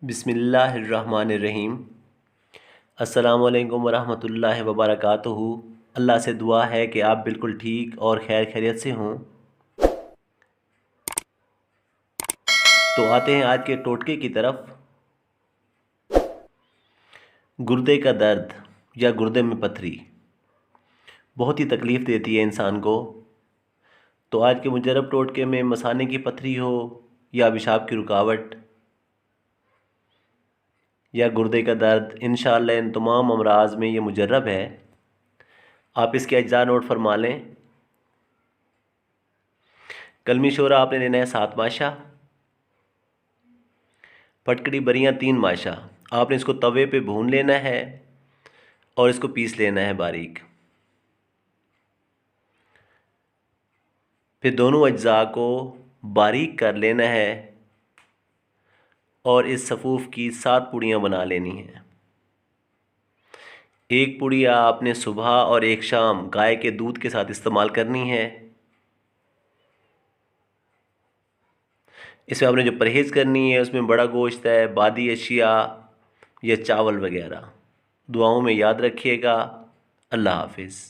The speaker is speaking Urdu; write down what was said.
بسم اللہ الرحمن الرحیم۔ السلام علیکم ورحمۃ اللہ وبرکاتہ۔ اللہ سے دعا ہے کہ آپ بالکل ٹھیک اور خیر خیریت سے ہوں۔ تو آتے ہیں آج کے ٹوٹکے کی طرف۔ گردے کا درد یا گردے میں پتھری بہت ہی تکلیف دیتی ہے انسان کو۔ تو آج کے مجرب ٹوٹکے میں مثانے کی پتھری ہو یا پیشاب کی رکاوٹ یا گردے کا درد، انشاءاللہ ان تمام امراض میں یہ مجرب ہے۔ آپ اس کے اجزاء نوٹ فرما لیں۔ کلمی شورہ آپ نے لینا ہے 7 ماشا، پھٹکڑی بریاں 3 ماشا۔ آپ نے اس کو توے پہ بھون لینا ہے اور اس کو پیس لینا ہے باریک۔ پھر دونوں اجزاء کو باریک کر لینا ہے اور اس صفوف کی 7 پوڑیاں بنا لینی ہیں۔ ایک پوڑی آپ نے صبح اور ایک شام گائے کے دودھ کے ساتھ استعمال کرنی ہے۔ اس میں آپ نے جو پرہیز کرنی ہے اس میں بڑا گوشت ہے، بادی اشیاء یا چاول وغیرہ۔ دعاؤں میں یاد رکھیے گا۔ اللہ حافظ۔